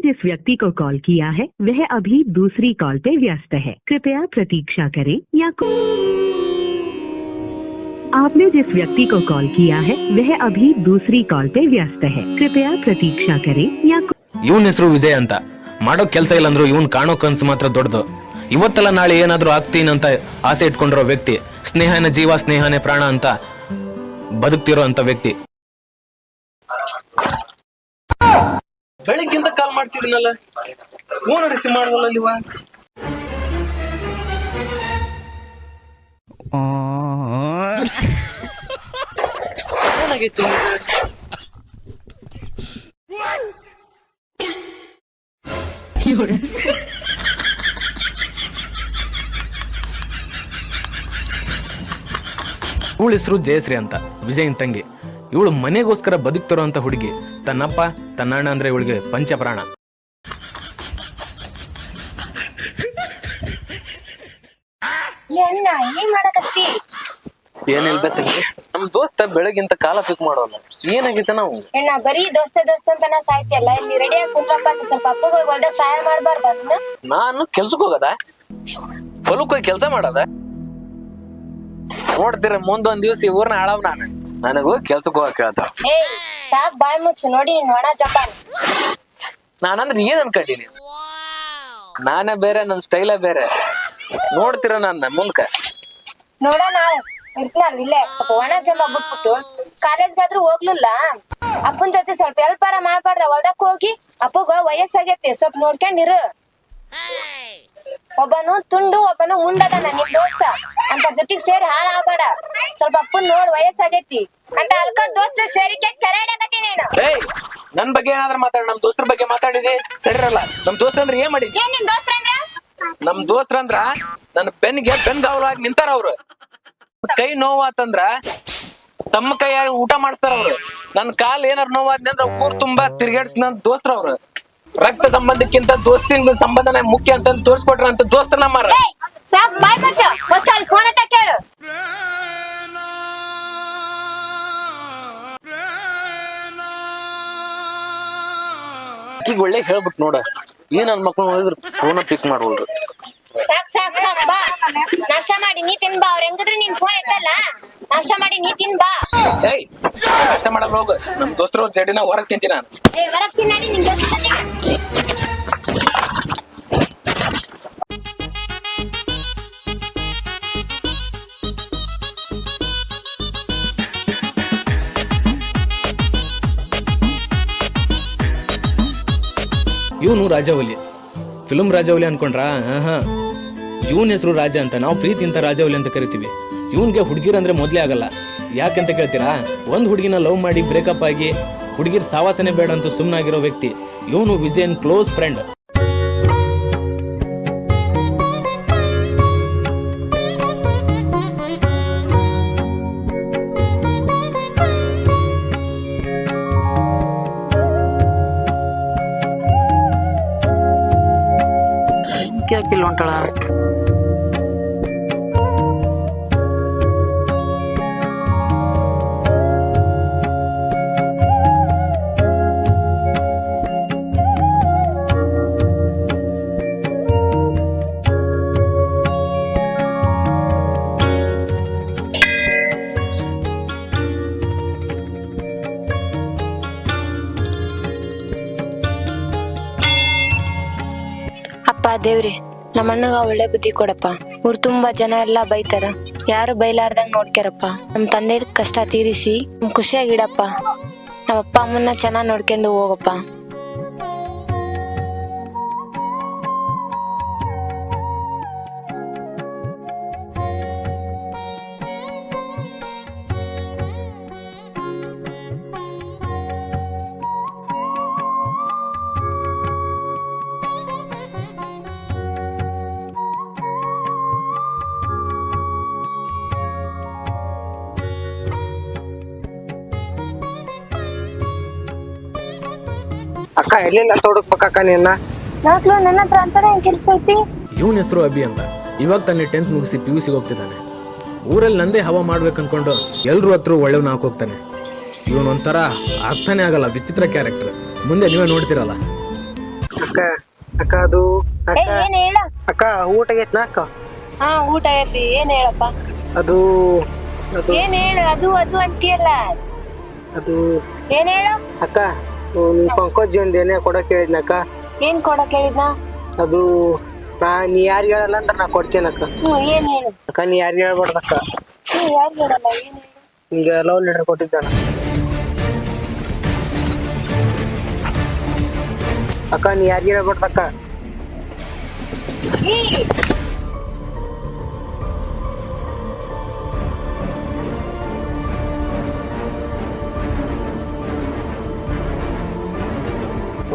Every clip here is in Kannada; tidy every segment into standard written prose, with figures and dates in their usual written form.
जिस व्यक्ति को कॉल किया है वह अभी दूसरी कॉल पे व्यस्त है, कृपया प्रतीक्षा करें या आपने जिस व्यक्ति को कॉल किया है वह अभी दूसरी कॉल पे व्यस्त है, कृपया प्रतीक्षा करें या ಇವನ ಹೆಸರು ವಿಜಯ್ ಅಂತ. ಮಾಡೋ ಕೆಲಸ ಇಲ್ಲ ಅಂದ್ರು ಇವನ್ ಕಾಣೋ ಕನ್ಸು ಮಾತ್ರ ದೊಡ್ಡದು. ಇವತ್ತೆಲ್ಲ ನಾಳೆ ಏನಾದ್ರೂ ಆಗ್ತೀನಂತ ಆಸೆ ಇಟ್ಕೊಂಡಿರೋ ವ್ಯಕ್ತಿ, ಸ್ನೇಹನೇ ಜೀವ ಸ್ನೇಹನೇ ಪ್ರಾಣ ಅಂತ ಬದುಕ್ತಿರೋ ಅಂತ ವ್ಯಕ್ತಿ. ಬೆಳಿಗ್ಗಿಂತ ಕಾಲ್ ಮಾಡ್ತಿದ್ದೀನಲ್ಲ, ಫೋನ್ ರಿಸೀವ್ ಮಾಡವಲ್ಲ ನೀವ. ಏನಾಗಿತ್ತು? ಇವಳ ಹೆಸರು ಜಯಶ್ರೀ ಅಂತ, ವಿಜಯನ್ ತಂಗಿ. ಇವಳು ಮನೆಗೋಸ್ಕರ ಬದುಕ್ತಿರೋ ಅಂತ ಹುಡುಗಿ. ತನ್ನಪ್ಪ ತನ್ನ ಅಣ್ಣ ಅಂದ್ರೆ ಇವಳಿಗೆ ಪಂಚಪ್ರಾಣ. ಏನಿಲ್ಲ ತಂಗಿ, ನಮ್ ದೋಸ್ತ ಬೆಳಗಿಂತ ಕಾಲ ಪಿಕ್ ಮಾಡೋಲ್ಲ. ಏನಾಗಿತ್ತ ನಾವು ಬರೀ ದೋಸ್ತ ಅಂತ ಸಾಯ್ತಿಯಲ್ಲ, ಇಲ್ಲಿ ರೆಡಿ ಆಗಿ ಕುಂದ್ರಪ್ಪ. ಸ್ವಲ್ಪ ಅಪ್ಪಗ ಹೊಲ್ದಾಗ ಸಹಾಯ ಮಾಡ್ಬಾರ್ದ? ನಾನು ಕೆಲ್ಸಕ್ ಹೋಗದ, ಹೊಲಕ್ ಹೋಗಿ ಕೆಲ್ಸ ಮಾಡದ. ನೋಡ್ತೀರ ಮುಂದೊಂದ್ ದಿವ್ಸ ಊರ್ನ ಆಳವ್ ನಾನು. ನನಗ ಹೋಗಿ ಕೆಲ್ಸಕ್ ಹೋಗಕ್ ಹೇಳ್ತ. ಸಾಕ್ ಬಾಯ್ ಮುಚ್ಚು, ನೋಡಿ ನೋಡ ಜಪಾನ್. ನಾನಂದ್ರೆ ಏನ್ ಅನ್ಕೊಂಡೀನಿ? ನಾನೇ ಬೇರೆ, ನನ್ ಸ್ಟೈಲೇ ಬೇರೆ. ನೋಡ್ತೀರ ನನ್ನ ಮುಂದ್ಕ ನೋಡ. ನಾಳೆ ಇರ್ತೀನಲ್ಲ ಇಲ್ಲೇ, ಸ್ವಲ್ಪ ಒಣ ಜಂಬ ಬಿಟ್ಬಿಟ್ಟು ಕಾಲೇಜ್ಗಾದ್ರೂ ಹೋಗ್ಲಿಲ್ಲ. ಅಪ್ಪನ್ ಜೊತೆ ಸ್ವಲ್ಪ ಎಲ್ಪಾರ ಮಾಡ್ಬಾರ್ದ? ಹೊಲ್ದಕ್ ಹೋಗಿ ಅಪ್ಪಗ ವಯಸ್ಸಾಗೈತಿ, ಸ್ವಲ್ಪ ನೋಡ್ಕೊಂಡಿರು. ಒಬ್ಬನು ತುಂಡು ಒಬ್ಬನು ಉಂಡದನ ನಿಮ್ ದೋಸ್ತ ಅಂತ ಜೊತೆಗ್ ಸೇರಿ ಹಾಳ ಆಗ್ಬೇಡ. ಸ್ವಲ್ಪ ಅಪ್ಪನ್ ನೋಡ್, ವಯಸ್ಸಾಗೈತಿ ಅಂತ ಅಲ್ಕೊಂಡ್ ದೋಸ್ತ ಸೇರಿಕೆ ಕರೆಯಡಕತ್ತಿ ನೀನು. ನನ್ ಬಗ್ಗೆ ಏನಾದ್ರೂ ಮಾತಾಡ, ನಮ್ ದೋಸ್ತರ ಬಗ್ಗೆ ಮಾತಾಡಿದಿ ಸರಿರಲ್ಲ. ನಮ್ ದೋಸ್ತ ಅಂದ್ರೆ ಏನ್ ಮಾಡಿದ್ವಿ? ಏನ್ ನಿಮ್ ದೋಸ್ತ ಅಂದ್ರ? ನಮ್ ದೋಸ್ತ್ರಂದ್ರ ನನ್ನ ಬೆನ್ನಿಗೆ ಬೆನ್ಗಾವಲಾಗಿ ನಿಂತಾರ ಅವ್ರು. ಕೈ ನೋವಾತಂದ್ರ ತಮ್ಮ ಕೈಯಾಗ ಊಟ ಮಾಡಿಸ್ತಾರ ಅವ್ರು. ನನ್ ಕಾಲ್ ಏನಾರ ನೋವಾದ್ನಂದ್ರ ಊರ್ ತುಂಬಾ ತಿರ್ಗಾಡ್ಸ್ ನನ್ ದೋಸ್ತ್ರ ಅವ್ರು. ರಕ್ತ ಸಂಬಂಧಕ್ಕಿಂತ ದೋಸ್ತಿನ ಸಂಬಂಧನೇ ಮುಖ್ಯ ಅಂತ ತೋರ್ಸ್ಕೊಟ್ರ ಅಂತ ದೋಸ್ತ ನಮ್ಮಾರ. ಸಾಕ್ ಬಾಯ್ ಬಚ್ಚ, ಫಸ್ಟ್ ಅಲ್ಲಿ ಫೋನ್ ಅಂತ ಕೇಳು. ಈಗ ಒಳ್ಳೆ ಹೇಳ್ಬಿಟ್ಟು ನೋಡ, ಏನ್ ನನ್ ಮಕ್ಳು ನೋಡಿದ್ರು ಫೋನ್ ಪಿಕ್ ಮಾಡ್ಬೋದು. ಸಾಕ್ ಸಾಕ್ ಸಾಕ್ ಬಾ, ನಾಷ್ಟ ಮಾಡಿ ನೀ ತಿನ್ ಬಾ. ಅವ್ರ ಹೆಂಗಿದ್ರು ನಿನ್ ಫೋನ್ ಎತ್ತಲ್ಲ, ನಾಷ್ಟ ಮಾಡಿ ನೀ ತಿನ್ ಬಾ. ಏಯ್ ನಾಷ್ಟ ಮಾಡಲ್ಲ, ಹೋಗು. ನಮ್ ದೋಸ್ತರು ಜಡಿನ ಹೊರಗ್ ತಿಂತೀನಿ ನಾನು. ಹೊರಗ್ ತಿನ್ನಾಡಿ ನಿನ್ ಜೊತೆ. ಇವನು ರಾಜವಲಿ, ಫಿಲ್ಮ್ ರಾಜವಲಿ ಅನ್ಕೊಂಡ್ರಾ? ಇವನ್ ಹೆಸರು ರಾಜ ಅಂತ. ನಾವು ಪ್ರೀತಿ ಅಂತ ರಾಜವಲಿ ಅಂತ ಕರಿತೀವಿ. ಇವನ್ಗೆ ಹುಡುಗಿರಂದ್ರೆ ಮೊದ್ಲೇ ಆಗಲ್ಲ. ಯಾಕಂತ ಕೇಳ್ತೀರಾ? ಒಂದ್ ಹುಡುಗಿನ ಲವ್ ಮಾಡಿ ಬ್ರೇಕಪ್ ಆಗಿ ಹುಡುಗಿರ್ ಸಾವಾಸನೆ ಬೇಡ ಅಂತ ಸುಮ್ಮನಾಗಿರೋ ವ್ಯಕ್ತಿ ಇವನು. Vijayan close friend. ಯಾಕಿಲ್ಲ ಹೊಂಟಾಳ? ಅಪ್ಪ ದೇವ್ರಿ, ನಮ್ಮ ಅಣ್ಣಗ ಒಳ್ಳೆ ಬುದ್ಧಿ ಕೊಡಪ್ಪ. ಊರ್ ತುಂಬಾ ಜನ ಎಲ್ಲಾ ಬೈತಾರ, ಯಾರು ಬೈಲಾರ್ದಂಗ್ ನೋಡ್ಕ್ಯಾರಪ್ಪ. ನಮ್ ತಂದೆ ಕಷ್ಟ ತೀರಿಸಿ ಖುಷಿಯಾಗಿಡಪ್ಪ. ನಮ್ಮ ಅಪ್ಪ ಅಮ್ಮನ್ನ ಚೆನ್ನಾಗ್ ನೋಡ್ಕೊಂಡು ಹೋಗಪ್ಪ. ಅಕ್ಕ ಎಲ್ಲಿಂದ ತೊಡಕ್ಬೇಕಕ್ಕ ನಿನ್ನ? ನನ್ನ ಹತ್ರ ಅಂತಾನೆ ಕೆಲ್ಸ ಐತಿ. ಇವನ ಹೆಸರು ಅಭಿ ಅಂತ. ಇವಾಗ ತಾನೇ 10th ಮುಗಿಸಿ PUC ಹೋಗ್ತಿದ್ದಾನೆ. ಊರಲ್ಲಿ ನಂದೇ ಹವಾ ಮಾಡ್ಬೇಕು ಅನ್ಕೊಂಡು ಎಲ್ರು ಹತ್ರ ಒಳ್ಳೆವ್ನ ಹಾಕೋಗ್ತಾನೆ. ಇವನೊಂಥರ ಅರ್ಥನೇ ಆಗಲ್ಲ, ವಿಚಿತ್ರ ಕ್ಯಾರೆಕ್ಟರ್. ಮುಂದೆ ನೀವೇ ನೋಡ್ತಿರಲ್ಲ. ಅಕ್ಕ ಅಕ್ಕ ಅದು ಅಕ್ಕ ಏನ್ ಹೇಳ? ಅಕ್ಕ ಊಟ ಆಗೈತ್ನಾ ಅಕ್ಕ? ಹಾ ಊಟ ಆಗೈತಿ. ಏನ್ ಹೇಳಪ್ಪ? ಅದು ಅದು ಏನ್ ಹೇಳು? ಅದು ಅದು ಅಂತೀಯಲ್ಲ, ಅದು ಏನ್ ಹೇಳು? ಅಕ್ಕ ನೀ ಪಂಕಜ್ ಒಂದ್ ಏನೇ ಕೊಡಕ್ ಹೇಳಿದ್ನಕ್ಕ. ಏನ್ ಕೊಡಕ್ ಹೇಳಿದ್ನ? ಅದು ನೀ ಯಾರಿಗ್ ಹೇಳಲ್ಲ ಅಂದ್ರ ನಾ ಕೊಡ್ತೇನಕ್ಕ. ಏನ್ ಹೇಳು? ಅಕ್ಕ ನೀ ಯಾರಿಗ್ ಹೇಳ್ಬಾರ್ದಕ್ಕ. ಯಾರು ಹೇಳಲ್ಲ, ಏನ್ ಹೇಳು? ನಿಂಗೆ ಲವ್ ಲೆಟರ್ ಕೊಟ್ಟಿದ್ದಾನ ಅಕ್ಕ. ನೀ ಯಾರಿಗ್ ಹೇಳ್ಬಾರ್ದಕ್ಕ.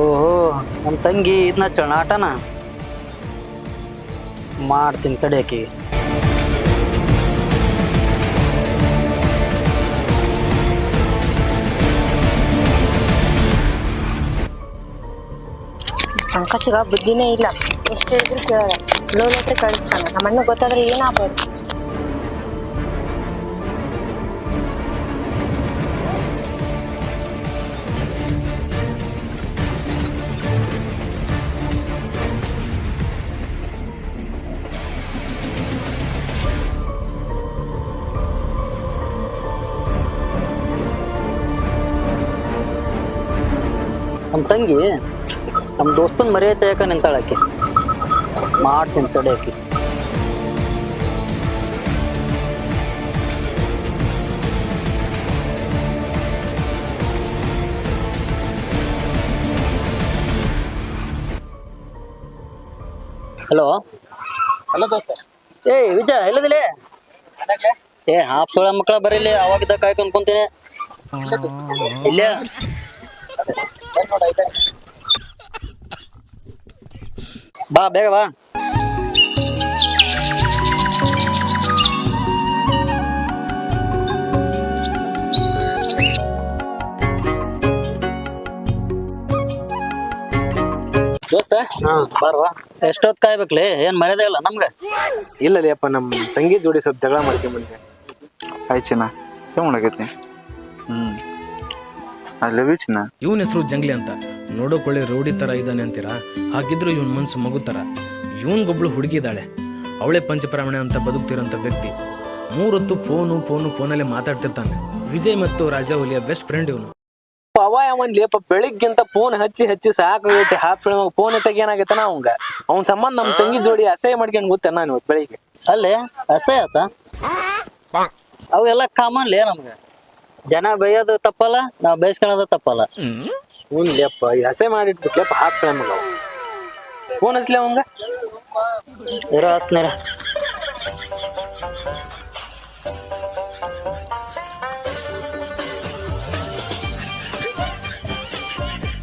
ಓಹೋ ನಮ್ಮ ತಂಗಿ ಇದನ್ನ ಚಣಾಟನ ಮಾಡ್ತೀನಿ ತಡಿಯಾಕಿ. ಪಂಕಜ್ಗ ಬುದ್ಧಿನೇ ಇಲ್ಲ, ಎಷ್ಟು ಹೇಳಿದ್ರು ಕೇಳಲ್ಲ. ಲವ್ ಲೆಟರ್ ಕಳಿಸ್ತಾನ. ನಮ್ಮ ಅಣ್ಣ ಗೊತ್ತಾದ್ರೆ ಏನಾಗ್ಬೋದು? ನಮ್ಮ ತಂಗಿ ನಮ್ಮ ದೋಸ್ತನ ಮರ್ಯಾದೆ ಯಾಕ ನಿಂತಾಳಾಕಿ. ಮಾಡ್ತೀನಿ ತಡಿಯಾಕಿ. ಹಲೋ ಹಲೋ ದೋಸ್ತ. ವಿಜಯ್ ಎಲ್ಲದಿಲ್ಲ? ಹಾಫ್ ಸೋಳ ಮಕ್ಕಳ ಬರೀಲಿ, ಅವಾಗಿದ್ದ ಕಾಯ್ಕೊಂಡ್ ಕುಂತೀನಿ. ಇಲ್ಲ ಬಾ, ಬೇಗ ಬಾ. ದೋಸ್ತ ಬಾರ್ವಾ. ಎಷ್ಟೊತ್ ಕಾಯ್ಬೇಕ್ಲಿ? ಏನ್ ಮರ್ಯಾದೆ ಇಲ್ಲ ನಮ್ಗ? ಇಲ್ಲ ಅಪ್ಪ, ನಮ್ ತಂಗಿ ಜೋಡಿ ಸ್ವಲ್ಪ ಜಗಳ ಮಾಡ್ಕೊಂಡ್ಬಂದೆ. ಆಯ್ತು ಚಿನ್ನ, ಏನು ಮಾಡಾಕೈತಿ? ಐ ಲವ್ ಯು ಚಿನ್ನ. ಇವನ ಹೆಸರು ಜಂಗ್ಲಿ ಅಂತ. ನೋಡೋಕೊಳ್ಳಿ ರೌಡಿ ತರ ಇದ್ದಾನೆ ಅಂತೀರಾ? ಹಾಗಿದ್ರು ಇವನ್ ಮನ್ಸು ಮಗು ತರ. ಇವನ್ಗೊಬ್ಳು ಹುಡುಗಿದಾಳೆ, ಅವಳೇ ಪಂಚಪ್ರಾಮಣೆ ಅಂತ ಬದುಕ್ತಿರೋಂಥ ವ್ಯಕ್ತಿ. 3 ಹೊತ್ತು ಫೋನಲ್ಲೇ ಮಾತಾಡ್ತಿರ್ತಾನೆ. ವಿಜಯ್ ಮತ್ತು ರಾಜಾವಲಿಯ ಬೆಸ್ಟ್ ಫ್ರೆಂಡ್ ಇವನು. ಲೇಪ ಬೆಳಿಗ್ಗಿಂತ ಫೋನ್ ಹಚ್ಚಿ ಸಾಕಾಗೈತಿ. ಫೋನ್ ಎತ್ತಾಗ ಏನಾಗೈತನ ಅವ್ನ ಸಂಬಂಧ ನಮ್ ತಂಗಿ ಜೋಡಿ ಅಸಹ್ಯ ಮಾಡ್ಕೊಂಡು ಗೊತ್ತ ನಾನು ಇವತ್ತು ಬೆಳಿಗ್ಗೆ. ಅಲ್ಲೇ ಅಸಹ್ಯ ಆತ? ಅವೆಲ್ಲ ಕಾಮನ್ಲೇ ನಮ್ಗ. ಜನ ಬೈಯೋದು ತಪ್ಪಲ್ಲ, ನಾವ್ ಬಯಸ್ಕೊಳೋದು ತಪ್ಪಲ್ಲ. ಲೇಪ ಅಸಹ್ಯ ಮಾಡಿಟ್ಬಿಟ್ಲೇಪ ಫೋನ್ ಹಚ್ಲಿ ಅವಂಗ. ಇರೋ ಹಸ್ನೇರ.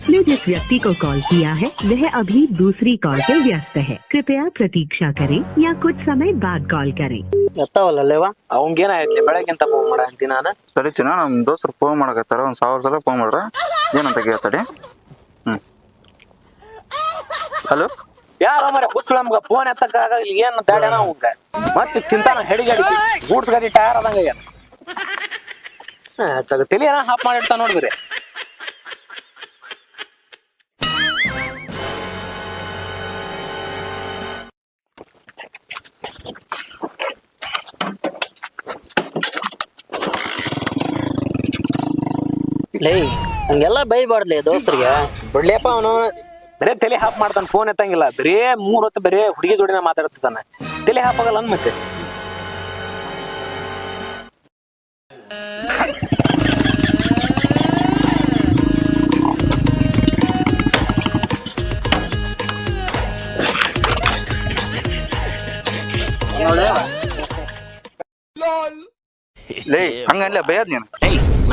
आपने जिस व्यक्ति को कॉल किया है वह अभी दूसरी कॉल पे व्यस्त है। कृपया प्रतीक्षा करें या कुछ समय बाद कॉल करें। ಎತ್ತಾವಲ್ಲ ಲೇವಾ? ಅವಂಗೇನಾಯ್ತ್ಲಿ ಬೆಳಗ್ಗಿಂತ ಫೋನ್ ಮಾಡ ಅಂತೀನಿ ನಾನು. ಸರಿ ಚಿನ್ನ, ನಮ್ಮ ದೋಸ್ತರು ಫೋನ್ ಮಾಡಕತ್ತಾರ. 1000 ಸಲ ಫೋನ್ ಮಾಡ್ರ, ಏನಂತ ಕೇಳ್ತಾಡಿ. ಹಲೋ, ಯಾರ ಮರ ಹುಚ್ಚಳ ನಮ್ಗ ಫೋನ್ ಎತ್ತಕ್ಕಾಗ ಏನ್ ದಾಡ್ಯಾನ ಅವಂಗ. ಮತ್ತೆ ತಿಂತಾನ ಹೆಡಿಗಾಡಿ ಗೂಡ್ಸ್ ಗಾಡಿ ಟಯರ್ ಆದಂಗ ಏನ್ ತಲಿ ಏನ ಹಾಪ್ ಮಾಡಿಡ್ತಾನ ನೋಡ್ರಿ. ಲೇ ಹಂಗೆಲ್ಲ ಬೈಬಾರ್ದ್ಲಿ ದೋಸ್ತರಿಗೆ. ಬಿಡ್ಲೇಪ ಅವನು ಬರೇ ತಲೆ ಹಾಪ್ ಮಾಡ್ತಾನ, ಫೋನ್ ಎತ್ತಂಗಿಲ್ಲ. ಬರೇ 3 ಹೊತ್ತು ಬರೇ ಹುಡುಗಿ ಜೋಡಿನ ಮಾತಾಡ್ತಿದ್ದಾನ. ತಲೆ ಹಾಪ್ ಆಗಲ್ಲ ಅನ್ ಮತ್ತೆ. ಲೇ ಹಂಗಲ್ಲ ಬೈಯದ್ ನೀನು.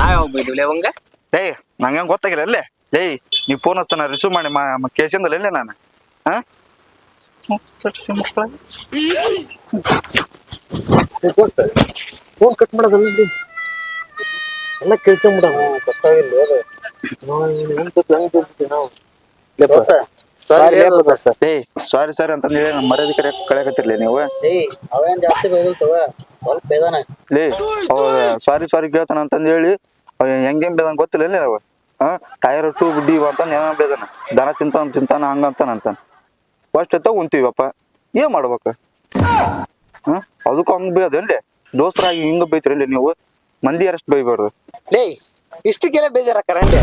ನಾವ್ ಬೈದಿವ್ಲಿ ಅವಂಗ. ಲೇ ನಂಗೆ ಗೊತ್ತಾಗಿಲ್ಲ ಅಲ್ಲೇ. ಲೇ ನೀ ಫೋನ್ ಹಚ್ತಾನ ರಿಸೀವ್ ಮಾಡಿ ಕೇಸಿಂದಲ್ಲ ಅಲ್ಲೇ ನಾನು. ಫೋನ್ ಕಟ್ ಮಾಡೋದಲ್ಲ ಎಲ್ಲ ಕೇಳ್ಕೊಂಬಿಡ. ಸಾರಿ ಅಂತಂದ್ ಹೇಳಿ ನಮ್ಮ ಮರ್ಯಾದೆ ಕಳೆಯಕತ್ತಿರ್ಲಿ ನೀವು. ಅವೇನ್ ಜಾಸ್ತಿ ಬೈದಲ್ತವ, ಸ್ವಲ್ಪ ಬೇದಾನ. ಲೇ ಸಾರಿ ಕೇಳ್ತಾನ ಅಂತಂದ್ ಹೇಳಿ ಹೆಂಗ್ ಬೇದಂಗ ಗೊತ್ತಿಲ್ಲ ಅವ. ಟೈರ್ ಟೂ ಬುಡ್ಡಿ ಅಂತ ಏನೋ ಬೇದನ ದನ ತಿಂತಾನ ಹಂಗಂತಾನಂತಾನ ಫಸ್ಟ್ ಎತ್ತ ಉಂತೀವಪ್ಪ ಏನ್ ಮಾಡ್ಬೇಕ ಅದಕ್ಕೂ ಹಂಗ ಬೇಯದೇನ್ರಿ ದೋಸ್ತರಾಗಿ ಹಿಂಗ ಬೈತಿರಲಿ ನೀವು ಮಂದಿ ಅರಷ್ಟು ಬೈಬಾರ್ದು ಲೇ ಇಷ್ಟಕ್ಕೆಲ್ಲ ಬೇಜಾರಾಕರಂಡೆ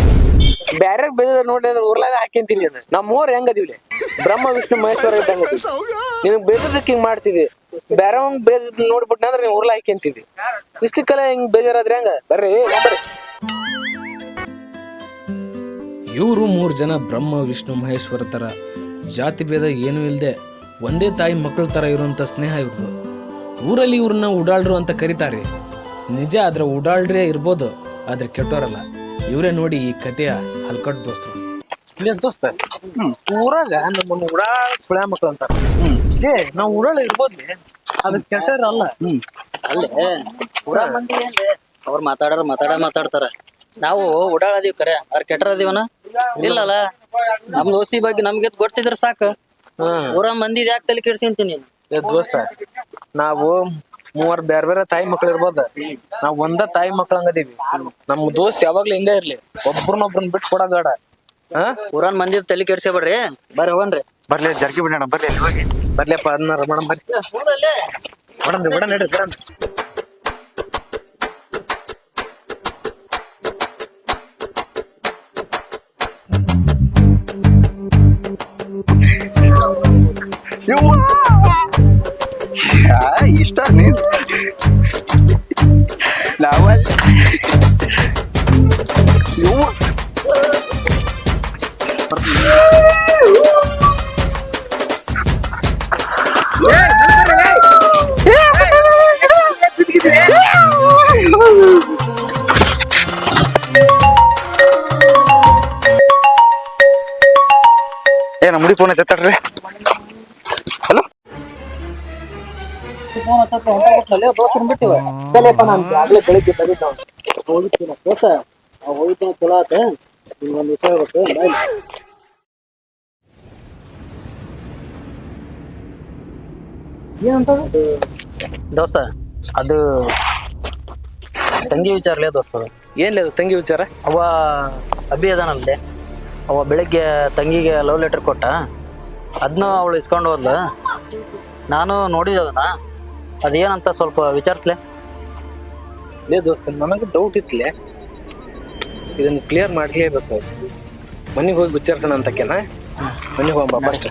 ಬ್ಯಾರೆ ಬೇಜಾರ ನೋಡಿ ಅಂದ್ರೆ ಉರ್ಲಾಗ ಹಾಕಿಂತೀನಿ ನಮ್ಮ ಊರ್ ಹೆಂಗದಿವ್ಲಿ ಬ್ರಹ್ಮ ವಿಷ್ಣು ಮಹೇಶ್ವರ ಇದ್ದಂಗ ನಿನಗ್ ಬೇಜದಕ್ಕೆ ಹಿಂಗ್ ಮಾಡ್ತಿದ್ವಿ ಬ್ಯಾರವಂಗ್ ಬೇಜದ್ ನೋಡ್ಬಿಟ್ನ ಅಂದ್ರೆ ನೀವು ಉರ್ಲಾ ಹಾಕಿಂತಿದ್ವಿ ಇಷ್ಟಕ್ಕೆಲ್ಲ ಹಿಂಗ್ ಬೇಜಾರಾದ್ರೆ ಹೆಂಗ ಬರ್ರಿ ಬರ್ರಿ ಇವರು 3 ಜನ ಬ್ರಹ್ಮ ವಿಷ್ಣು ಮಹೇಶ್ವರ ತರ ಜಾತಿ ಭೇದ ಏನೂ ಇಲ್ಲದೆ ಒಂದೇ ತಾಯಿ ಮಕ್ಕಳ ತರ ಇರುವಂತ ಸ್ನೇಹ ಇವ್ರದ್ದು. ಊರಲ್ಲಿ ಇವ್ರನ್ನ ಉಡಾಳ್ರು ಅಂತ ಕರೀತಾರೆ. ನಿಜ ಆದ್ರೆ ಉಡಾಳ್ರೇ ಇರ್ಬೋದು, ಆದ್ರೆ ಕೆಟ್ಟೋರಲ್ಲ. ಇವರೇ ನೋಡಿ ಈ ಕಥೆಯ ಹಲ್ಕಟ್ ದೋಸ್ತರು. ಇಲ್ಲಿ ದೋಸ್ತ ಊರಾಗ ನಮ್ಮನ್ನ ಉಡಾಳ ಸುಳ್ಯ ಮಕ್ಳು ಅಂತಾರ. ನಾವ್ ಉಡಾಳ ಇರ್ಬೋದ್ಲಿ ಅದ್ ಕೆಟ್ಟರಲ್ಲ. ಅಲ್ಲೇ ಪೂರಾ ಮಂದಿ ಏನ್ರಿ ಅವ್ರು ಮಾತಾಡ್ತಾರ. ನಾವು ಓಡಾಡದೀವಿ ಕರೆ ಅವ್ರ ಕೆಟ್ಟರದೀವನ ಇಲ್ಲಲ್ಲ. ನಮ್ ದೋಸ್ತಿ ಬಗ್ಗೆ ನಮ್ಗೆ ಗೊತ್ತಿದ್ರೆ ಸಾಕು. ಊರ ಮಂದಿ ಯಾಕೆ ತಲೆ ಕೆಡ್ಸಿಂತೀನಿ ದೋಸ್ತ ನಾವು 3 ಬೇರೆ ಬೇರೆ ತಾಯಿ ಮಕ್ಳು ಇರ್ಬೋದ, ನಾವ್ ಒಂದ ತಾಯಿ ಮಕ್ಳು ಹಂಗದೀವಿ. ನಮ್ ದೋಸ್ತ್ ಯಾವಾಗ್ಲೂ ಹಿಂಗ ಇರ್ಲಿ, ಒಬ್ರನ್ನೊಬ್ರನ್ನ ಬಿಟ್ಟು ಕೊಡೋದ್ ಬೇಡ. ಊರನ್ ಮಂದಿ ತಲೆ ಕೆಡ್ಸೇಬೇಡ್ರಿ. ಬರ್ರಿ ಹೋಗನ್ರಿ. ಬರ್ಲಿ ಜರ್ಕಿ ಬಿಡೋಣ ಬರ್ಲಿ ಅಲ್ಲಿ ಹೋಗಿ ಬರ್ಲಿಯಪ್ಪ ಅದನ್ನ ಮೇಡಮ್ ಬರ್ರಿ ಬಿಡ ನಡ್ರಿ ಬರ ಇಷ್ಟ ನೀನ್ ನಾವ ಏನ ಮುಡಿ ಫೋನ್ ಹಚ್ಚತ್ತಾಡ್ರಿ. ಹಲೋ ಚಲೋ ಆತ. ನಿಮ್ಗೊಂದು ವಿಷಯ ಹೇಳ್ಬೇಕು. ದೋಸ್ತ ಅದು ತಂಗಿ ವಿಚಾರಲೇ ದೋಸ್ತ. ಏನ್ಲಿ ಅದು ತಂಗಿ ವಿಚಾರ? ಅವ ಅಭಿ ಅದಾನಲ್ಲೇ, ಅವ ಬೆಳಿಗ್ಗೆ ತಂಗಿಗೆ ಲವ್ ಲೆಟರ್ ಕೊಟ್ಟ. ಅದನ್ನ ಅವಳು ಇಸ್ಕೊಂಡು ಹೋದ್ಲು. ನಾನು ನೋಡಿದೆ ಅದನ್ನ. ಅದೇನಂತ ಸ್ವಲ್ಪ ವಿಚಾರಿಸ್ಲೆ. ಲೇ ದೋಸ್ತ ನನಗೆ ಡೌಟ್ ಇತ್ಲೆ, ಇದನ್ನ ಕ್ಲಿಯರ್ ಮಾಡ್ಲೇಬೇಕು. ಮನೆಗೆ ಹೋಗಿ ವಿಚಾರಿಸೋಣ ಅಂತಕೇನ. ಮನೆಗೆ ಹೋಗಂಬ ಫಸ್ಟ್.